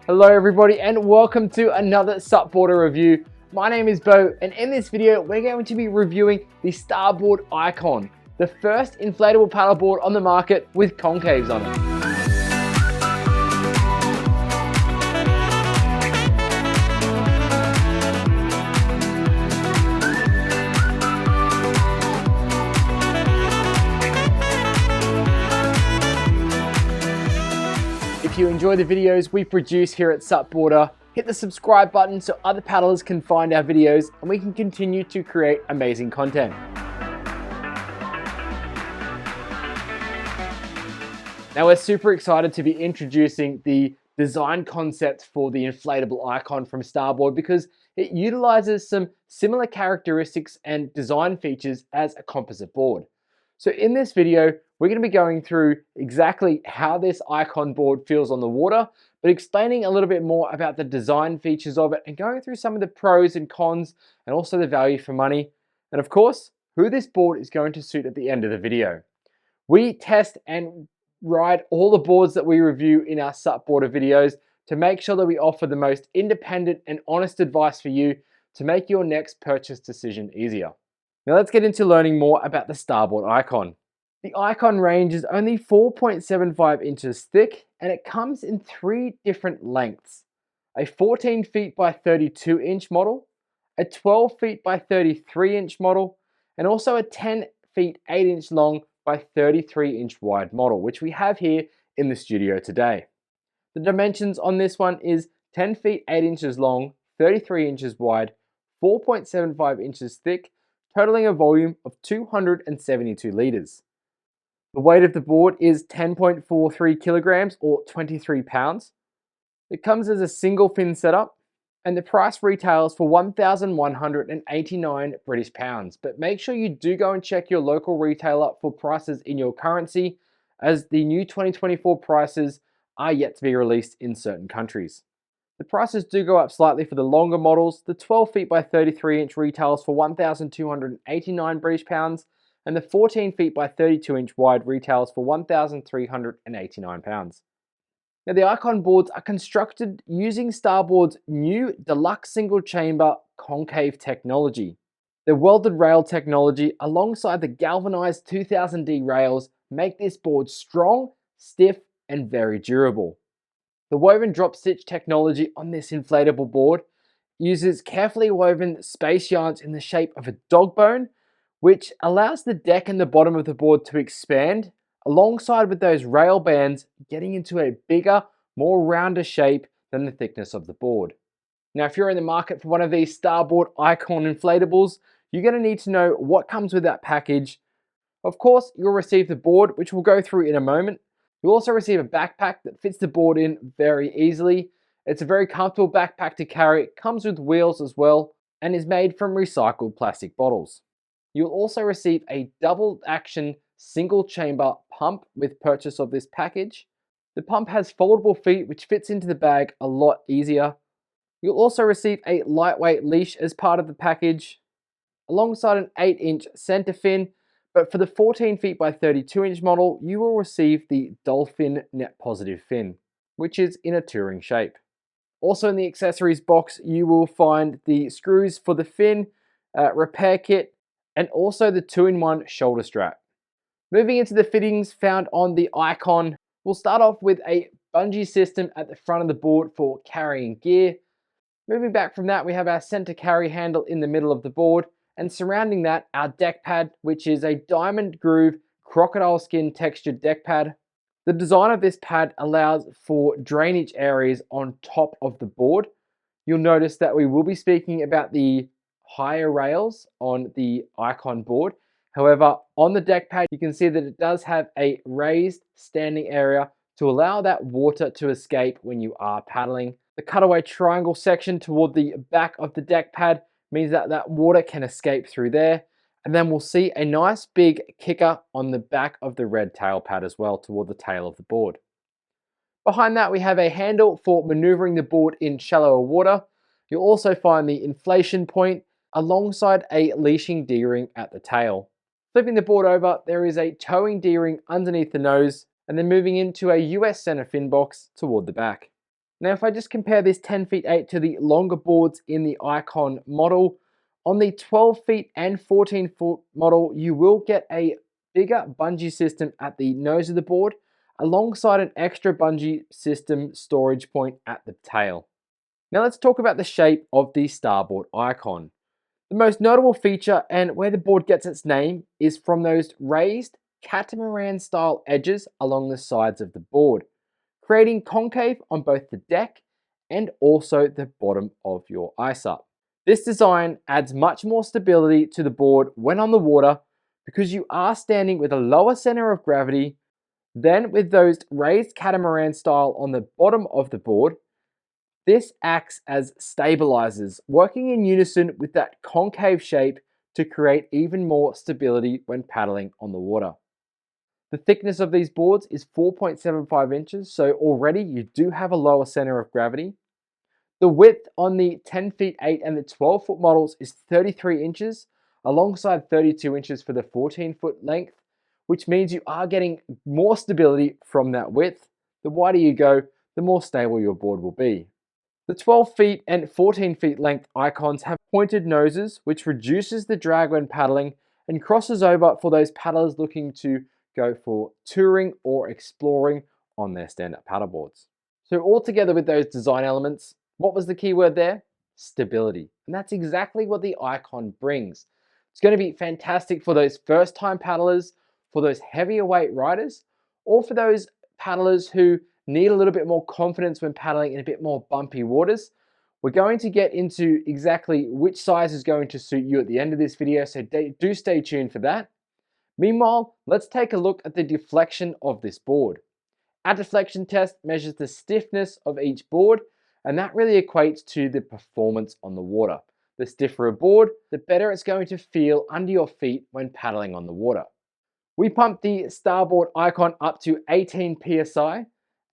Hello everybody and welcome to another SUPboarder review. My name is Bo and in this video we're going to be reviewing the Starboard Icon, the first inflatable paddleboard on the market with concaves on it. If you enjoy the videos we produce here at SUPboarder, hit the subscribe button so other paddlers can find our videos and we can continue to create amazing content. Now we're super excited to be introducing the design concept for the inflatable icon from Starboard because it utilizes some similar characteristics and design features as a composite board. So in this video, we're going to be going through exactly how this icon board feels on the water, but explaining a little bit more about the design features of it and going through some of the pros and cons and also the value for money. And of course, who this board is going to suit at the end of the video. We test and ride all the boards that we review in our SUPboarder videos to make sure that we offer the most independent and honest advice for you to make your next purchase decision easier. Now let's get into learning more about the Starboard Icon. The Icon range is only 4.75 inches thick and it comes in 3 different lengths. A 14 feet by 32 inch model, a 12 feet by 33 inch model, and also a 10 feet 8 inch long by 33 inch wide model, which we have here in the studio today. The dimensions on this one is 10 feet 8 inches long, 33 inches wide, 4.75 inches thick, totaling a volume of 272 litres. The weight of the board is 10.43 kilograms or 23 pounds. It comes as a single fin setup and the price retails for 1,189 British pounds. But make sure you do go and check your local retailer for prices in your currency as the new 2024 prices are yet to be released in certain countries. The prices do go up slightly for the longer models. The 12 feet by 33 inch retails for 1,289 British pounds and the 14 feet by 32 inch wide retails for 1,389 pounds. Now the Icon boards are constructed using Starboard's new deluxe single chamber concave technology. The welded rail technology alongside the galvanized 2000D rails make this board strong, stiff and very durable. The woven drop stitch technology on this inflatable board uses carefully woven space yarns in the shape of a dog bone, which allows the deck and the bottom of the board to expand alongside with those rail bands getting into a bigger, more rounder shape than the thickness of the board. Now, if you're in the market for one of these Starboard Icon inflatables, you're going to need to know what comes with that package. Of course, you'll receive the board, which we'll go through in a moment. You'll also receive a backpack that fits the board in very easily. It's a very comfortable backpack to carry. It comes with wheels as well and is made from recycled plastic bottles. You'll also receive a double action single chamber pump with purchase of this package. The pump has foldable feet which fits into the bag a lot easier. You'll also receive a lightweight leash as part of the package alongside an 8 inch center fin. But for the 14 feet by 32 inch model, you will receive the Dolphin Net Positive fin, which is in a touring shape. Also in the accessories box, you will find the screws for the fin, repair kit, and also the 2-in-1 shoulder strap. Moving into the fittings found on the Icon, we'll start off with a bungee system at the front of the board for carrying gear. Moving back from that, we have our center carry handle in the middle of the board. And surrounding that, our deck pad, which is a diamond groove crocodile skin textured deck pad. The design of this pad allows for drainage areas on top of the board. You'll notice that we will be speaking about the higher rails on the Icon board. However, on the deck pad, you can see that it does have a raised standing area to allow that water to escape when you are paddling. The cutaway triangle section toward the back of the deck pad means that that water can escape through there. And then we'll see a nice big kicker on the back of the red tail pad as well toward the tail of the board. Behind that, we have a handle for maneuvering the board in shallower water. You'll also find the inflation point alongside a leashing D-ring at the tail. Flipping the board over, there is a towing D-ring underneath the nose and then moving into a US center fin box toward the back. Now, if I just compare this 10 feet 8 to the longer boards in the Icon model, on the 12 feet and 14-foot model, you will get a bigger bungee system at the nose of the board, alongside an extra bungee system storage point at the tail. Now let's talk about the shape of the Starboard Icon. The most notable feature and where the board gets its name is from those raised catamaran style edges along the sides of the board, creating concave on both the deck and also the bottom of your iSUP. This design adds much more stability to the board when on the water because you are standing with a lower center of gravity. Then with those raised catamaran style on the bottom of the board, this acts as stabilisers, working in unison with that concave shape to create even more stability when paddling on the water. The thickness of these boards is 4.75 inches, so already you do have a lower center of gravity. The width on the 10 feet 8 and the 12-foot models is 33 inches, alongside 32 inches for the 14-foot length, which means you are getting more stability from that width. The wider you go, the more stable your board will be. The 12 feet and 14 feet length Icons have pointed noses, which reduces the drag when paddling and crosses over for those paddlers looking to go for touring or exploring on their stand-up paddleboards. So altogether with those design elements, what was the key word there? Stability. And that's exactly what the Icon brings. It's going to be fantastic for those first-time paddlers, for those heavier weight riders, or for those paddlers who need a little bit more confidence when paddling in a bit more bumpy waters. We're going to get into exactly which size is going to suit you at the end of this video, so do stay tuned for that. Meanwhile, let's take a look at the deflection of this board. Our deflection test measures the stiffness of each board, and that really equates to the performance on the water. The stiffer a board, the better it's going to feel under your feet when paddling on the water. We pumped the Starboard Icon up to 18 psi,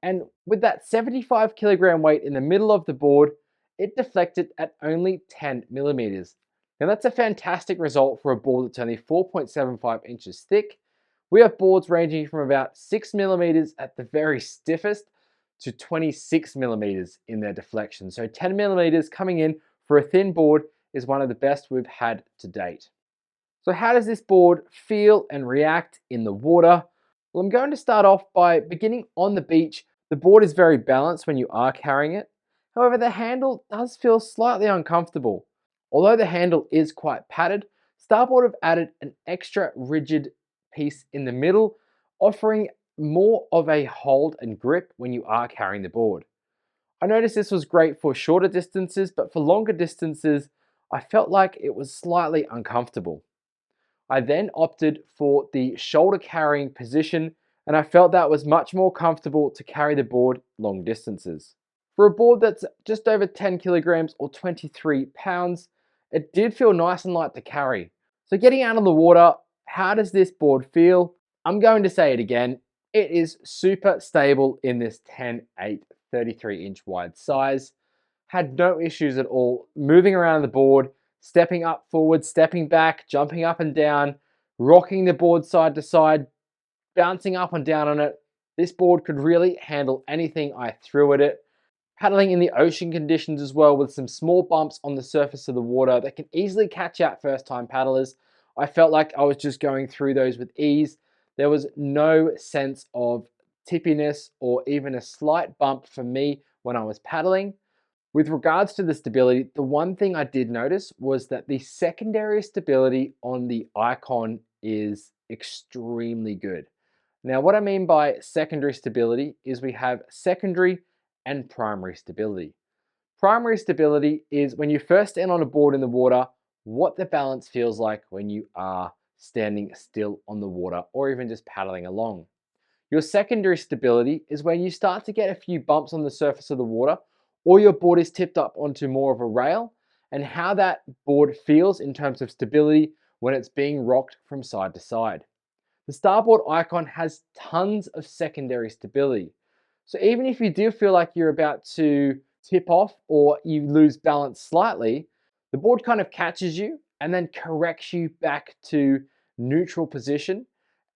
and with that 75 kilogram weight in the middle of the board, it deflected at only 10 millimeters. Now that's a fantastic result for a board that's only 4.75 inches thick. We have boards ranging from about 6 millimeters at the very stiffest to 26 millimeters in their deflection. So 10 millimeters coming in for a thin board is one of the best we've had to date. So how does this board feel and react in the water? Well, I'm going to start off by beginning on the beach. The board is very balanced when you are carrying it. However, the handle does feel slightly uncomfortable. Although the handle is quite padded, Starboard have added an extra rigid piece in the middle, offering more of a hold and grip when you are carrying the board. I noticed this was great for shorter distances, but for longer distances, I felt like it was slightly uncomfortable. I then opted for the shoulder carrying position, and I felt that was much more comfortable to carry the board long distances. For a board that's just over 10 kilograms or 23 pounds, it did feel nice and light to carry. So getting out on the water, how does this board feel? I'm going to say it again. It is super stable in this 10/8 33-inch wide size. Had no issues at all moving around the board, stepping up forward, stepping back, jumping up and down, rocking the board side to side, bouncing up and down on it. This board could really handle anything I threw at it. Paddling in the ocean conditions as well, with some small bumps on the surface of the water that can easily catch out first-time paddlers. I felt like I was just going through those with ease. There was no sense of tippiness or even a slight bump for me when I was paddling. With regards to the stability, the one thing I did notice was that the secondary stability on the Icon is extremely good. Now, what I mean by secondary stability is we have secondary and primary stability. Primary stability is when you first stand on a board in the water, what the balance feels like when you are standing still on the water or even just paddling along. Your secondary stability is when you start to get a few bumps on the surface of the water, or your board is tipped up onto more of a rail, and how that board feels in terms of stability when it's being rocked from side to side. The Starboard Icon has tons of secondary stability. So even if you do feel like you're about to tip off or you lose balance slightly, the board kind of catches you and then corrects you back to neutral position.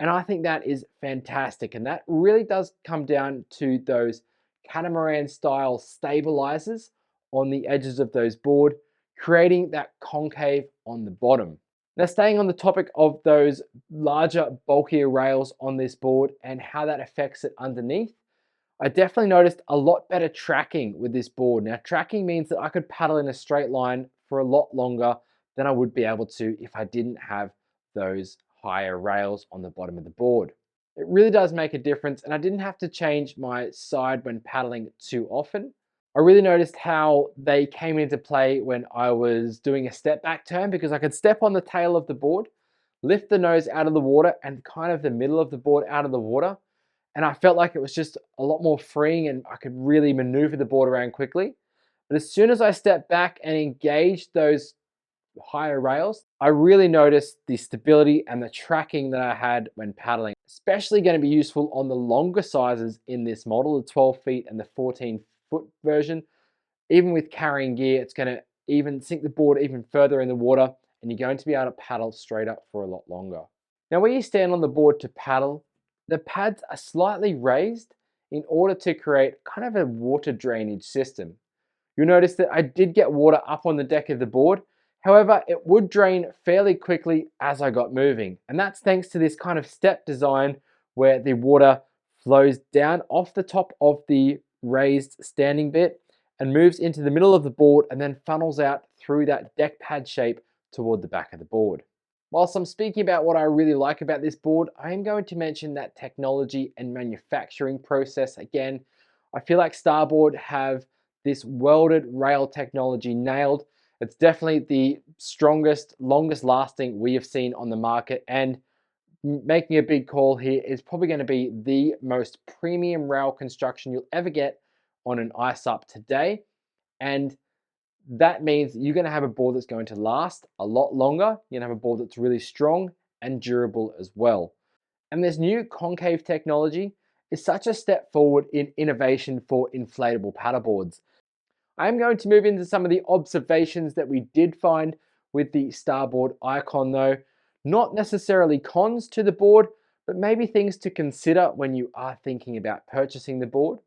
And I think that is fantastic. And that really does come down to those catamaran style stabilizers on the edges of those board, creating that concave on the bottom. Now, staying on the topic of those larger, bulkier rails on this board and how that affects it underneath, I definitely noticed a lot better tracking with this board. Now, tracking means that I could paddle in a straight line for a lot longer than I would be able to if I didn't have those higher rails on the bottom of the board. It really does make a difference, and I didn't have to change my side when paddling too often. I really noticed how they came into play when I was doing a step back turn, because I could step on the tail of the board, lift the nose out of the water and kind of the middle of the board out of the water. And I felt like it was just a lot more freeing and I could really maneuver the board around quickly. But as soon as I stepped back and engaged those higher rails, I really noticed the stability and the tracking that I had when paddling. Especially going to be useful on the longer sizes in this model, the 12 feet and the 14-foot version. Even with carrying gear, it's going to even sink the board even further in the water, and you're going to be able to paddle straight up for a lot longer. Now, when you stand on the board to paddle, the pads are slightly raised in order to create kind of a water drainage system. You'll notice that I did get water up on the deck of the board. However, it would drain fairly quickly as I got moving. And that's thanks to this kind of step design where the water flows down off the top of the raised standing bit and moves into the middle of the board and then funnels out through that deck pad shape toward the back of the board. Whilst I'm speaking about what I really like about this board, I am going to mention that technology and manufacturing process again. I feel like Starboard have this welded rail technology nailed. It's definitely the strongest, longest lasting we have seen on the market, and making a big call here is probably going to be the most premium rail construction you'll ever get on an iSUP today. And that means you're going to have a board that's going to last a lot longer. You're going to have a board that's really strong and durable as well. And this new concave technology is such a step forward in innovation for inflatable paddleboards. I'm going to move into some of the observations that we did find with the Starboard Icon though. Not necessarily cons to the board, but maybe things to consider when you are thinking about purchasing the board.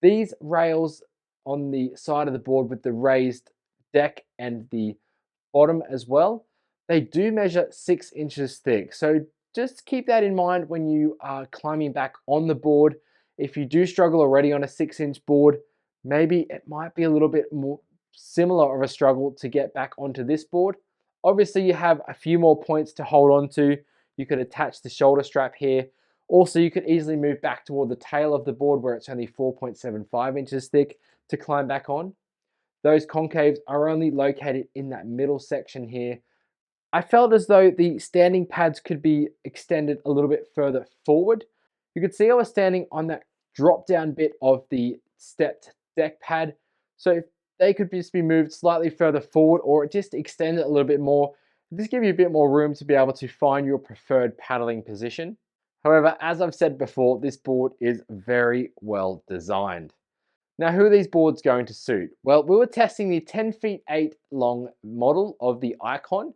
These rails on the side of the board with the raised deck and the bottom as well, they do measure 6 inches thick. So just keep that in mind when you are climbing back on the board. If you do struggle already on a 6-inch board, maybe it might be a little bit more similar of a struggle to get back onto this board. Obviously, you have a few more points to hold on to. You could attach the shoulder strap here. Also, you could easily move back toward the tail of the board where it's only 4.75 inches thick to climb back on. Those concaves are only located in that middle section here. I felt as though the standing pads could be extended a little bit further forward. You could see I was standing on that drop down bit of the stepped deck pad. So if they could just be moved slightly further forward or just extend it a little bit more, just give you a bit more room to be able to find your preferred paddling position. However, as I've said before, this board is very well designed. Now, who are these boards going to suit? Well, we were testing the 10 feet 8 long model of the Icon,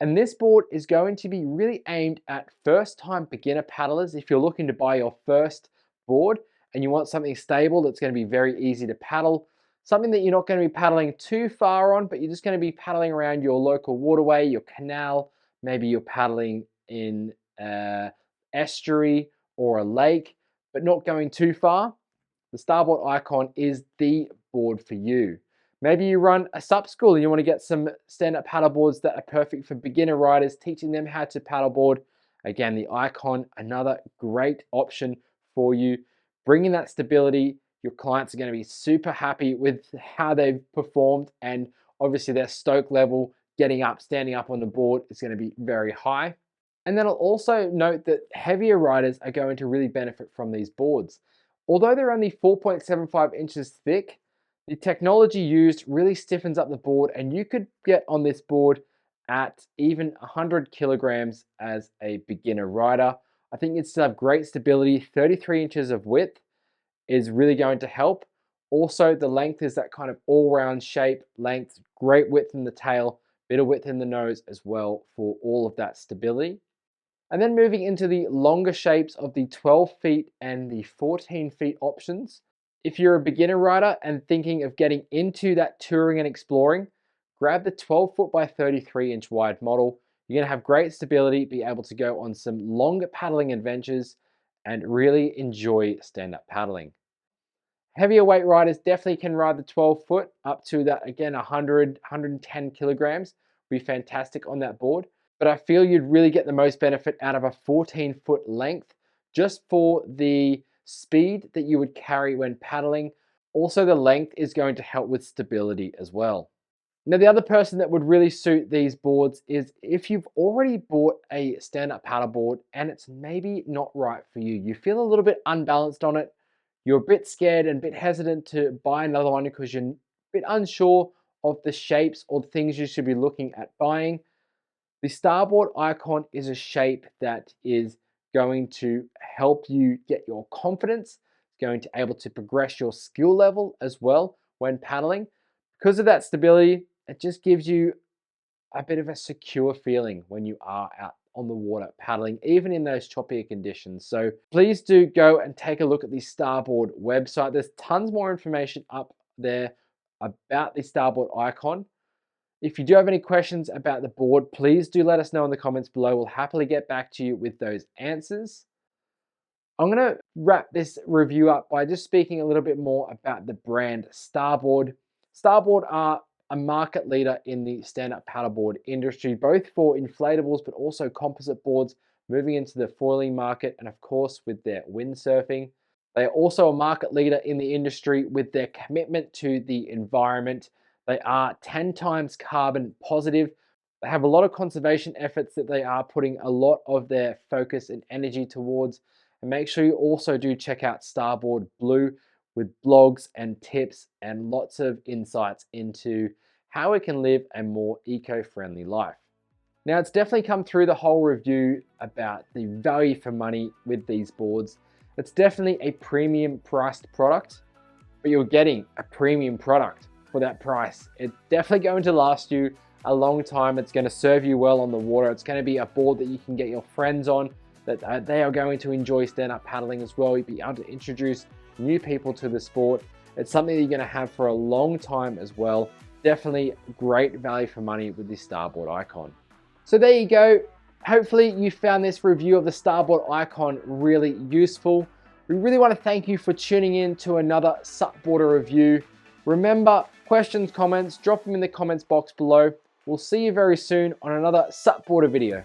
and this board is going to be really aimed at first-time beginner paddlers. If you're looking to buy your first board and you want something stable that's going to be very easy to paddle, something that you're not going to be paddling too far on, but you're just going to be paddling around your local waterway, your canal, maybe you're paddling in an estuary or a lake, but not going too far. The Starboard Icon is the board for you. Maybe you run a SUP school and you want to get some stand-up paddleboards that are perfect for beginner riders, teaching them how to paddleboard. Again, the Icon, another great option for you. Bringing that stability, your clients are going to be super happy with how they've performed, and obviously their stoke level, getting up, standing up on the board is going to be very high. And then I'll also note that heavier riders are going to really benefit from these boards. Although they're only 4.75 inches thick, the technology used really stiffens up the board, and you could get on this board at even 100 kilograms as a beginner rider. I think you'd still have great stability. 33 inches of width is really going to help. Also, the length is that kind of all-round shape, length, great width in the tail, bit of width in the nose as well for all of that stability. And then moving into the longer shapes of the 12 feet and the 14 feet options. If you're a beginner rider and thinking of getting into that touring and exploring, grab the 12 foot by 33 inch wide model. You're going to have great stability, be able to go on some longer paddling adventures and really enjoy stand-up paddling. Heavier weight riders definitely can ride the 12 foot up to that, again, 100, 110 kilograms. Be fantastic on that board. But I feel you'd really get the most benefit out of a 14 foot length just for the speed that you would carry when paddling. Also, the length is going to help with stability as well. Now, the other person that would really suit these boards is if you've already bought a stand-up paddleboard and it's maybe not right for you. You feel a little bit unbalanced on it. You're a bit scared and a bit hesitant to buy another one because you're a bit unsure of the shapes or things you should be looking at buying. The Starboard Icon is a shape that is going to help you get your confidence. It's going to be able to progress your skill level as well when paddling. Because of that stability, it just gives you a bit of a secure feeling when you are out on the water paddling, even in those choppier conditions. So please do go and take a look at the Starboard website. There's tons more information up there about the Starboard Icon. If you do have any questions about the board, please do let us know in the comments below. We'll happily get back to you with those answers. I'm going to wrap this review up by just speaking a little bit more about the brand Starboard. Starboard are a market leader in the stand-up paddleboard industry, both for inflatables but also composite boards, moving into the foiling market and of course with their windsurfing. They are also a market leader in the industry with their commitment to the environment. They are 10 times carbon positive. They have a lot of conservation efforts that they are putting a lot of their focus and energy towards. And make sure you also do check out Starboard Blue with blogs and tips and lots of insights into how we can live a more eco-friendly life. Now, it's definitely come through the whole review about the value for money with these boards. It's definitely a premium priced product, but you're getting a premium product for that price. It's definitely going to last you a long time. It's going to serve you well on the water. It's going to be a board that you can get your friends on, that they are going to enjoy stand-up paddling as well. You'll be able to introduce new people to the sport. It's something that you're going to have for a long time as well. Definitely great value for money with the Starboard Icon. So there you go. Hopefully you found this review of the Starboard Icon really useful. We really want to thank you for tuning in to another SUPboarder review. Remember, questions, comments, drop them in the comments box below. We'll see you very soon on another SUPboarder video.